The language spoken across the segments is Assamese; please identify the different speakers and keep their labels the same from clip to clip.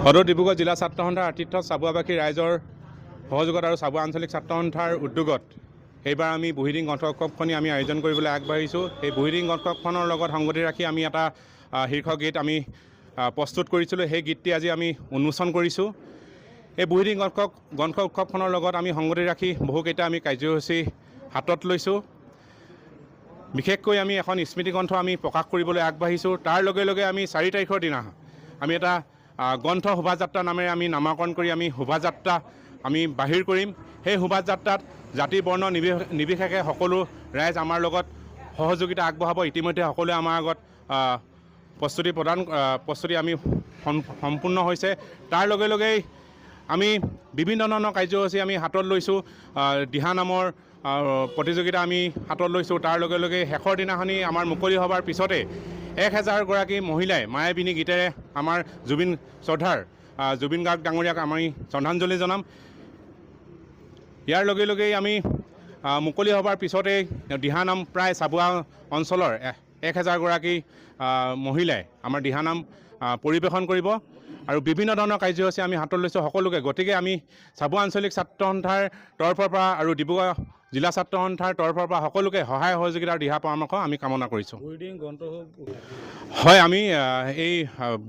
Speaker 1: সদৌ ডিব্ৰুগড় জিলা ছাত্ৰ সন্থাৰ আতিথ্য চাবুৱাবাসী ৰাইজৰ সহযোগত আৰু চাবুৱা আঞ্চলিক ছাত্ৰ সন্থাৰ উদ্যোগত এইবাৰ আমি বুঢ়ীদিং গ্ৰন্থ উৎসৱখনি আমি আয়োজন কৰিবলৈ আগবাঢ়িছোঁ। এই বুঢ়ীদিং গ্ৰন্থ উৎসৱখনৰ লগত সংগতি ৰাখি আমি এটা শীৰ্ষ গীত আমি প্ৰস্তুত কৰিছিলোঁ। সেই গীতটি আজি আমি উন্মোচন কৰিছোঁ। এই বুঢ়ীদিং গ্ৰন্থ উৎসৱখনৰ লগত আমি সংগতি ৰাখি বহুকেইটা আমি কাৰ্যসূচী হাতত লৈছোঁ। বিশেষকৈ আমি এখন স্মৃতি গ্ৰন্থ আমি প্ৰকাশ কৰিবলৈ আগবাঢ়িছোঁ। তাৰ লগে লগে আমি 4 তাৰিখৰ দিনা আমি এটা গ্ৰন্থ শোভাযাত্ৰা নামেৰে আমি নামাকৰণ কৰি আমি শোভাযাত্ৰা আমি বাহিৰ কৰিম। সেই শোভাযাত্ৰাত জাতি বৰ্ণ নিৰ্বিশেষে সকলো ৰাইজ আমাৰ লগত সহযোগিতা আগবঢ়াব। ইতিমধ্যে সকলোৱে আমাৰ আগত প্ৰস্তুতি আমি সম্পূৰ্ণ হৈছে। তাৰ লগে লগেই আমি বিভিন্ন ধৰণৰ কাৰ্যসূচী আমি হাতত লৈছোঁ। দিহানামৰ প্ৰতিযোগিতা আমি হাতত লৈছোঁ। তাৰ লগে লগে শেষৰ দিনাখনি আমাৰ মুকলি সভাৰ পিছতে 1000 গৰাকী মহিলাই মায়াবিনী গীতেৰে আমাৰ জুবিন গাৰ্গ ডাঙৰীয়াক আমি শ্ৰদ্ধাঞ্জলি জনাম। ইয়াৰ লগে লগেই আমি মুকলি সভাৰ পিছতেই দিহানাম প্ৰায় চাবুৱা অঞ্চলৰ 1000 গৰাকী মহিলাই আমাৰ দিহানাম পৰিৱেশন কৰিব আৰু বিভিন্ন ধৰণৰ কাৰ্যসূচী আমি হাতত লৈছোঁ সকলোকে। গতিকে আমি চাবুৱা আঞ্চলিক ছাত্ৰ সন্থাৰ তৰফৰ পৰা আৰু ডিব্ৰুগড় জিলা ছাত্ৰ সন্থাৰ তৰফৰ পৰা সকলোকে সহায় সহযোগিতা আৰু দিহা পৰামৰ্শ আমি কামনা কৰিছোঁ। হয়, আমি এই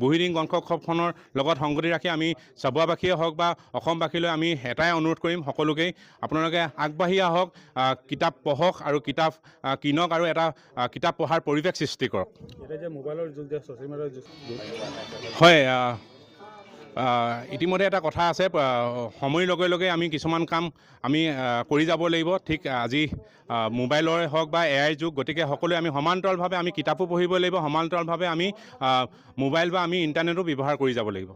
Speaker 1: বুঢ়ীদিং গ্ৰন্থ উৎসৱখনৰ লগত সংগতি ৰাখি আমি চাবুৱাবাসীয়ে হওক বা অসমবাসীলৈ আমি এটাই অনুৰোধ কৰিম, সকলোকেই আপোনালোকে আগবাঢ়ি আহক, কিতাপ পঢ়ক আৰু কিতাপ কিনক আৰু এটা কিতাপ পঢ়াৰ পৰিৱেশ সৃষ্টি কৰক। হয়, ইতিমধ্যে এটা কথা আছে, সময়ৰ লগে লগে আমি কিছুমান কাম আমি কৰি যাব লাগিব। ঠিক আজি মোবাইলৰে হওক বা AI যুগ, গতিকে সকলোৱে আমি সমান্তৰালভাৱে আমি কিতাপো পঢ়িব লাগিব, সমান্তৰালভাৱে আমি মোবাইল বা আমি ইণ্টাৰনেটো ব্যৱহাৰ কৰি যাব লাগিব।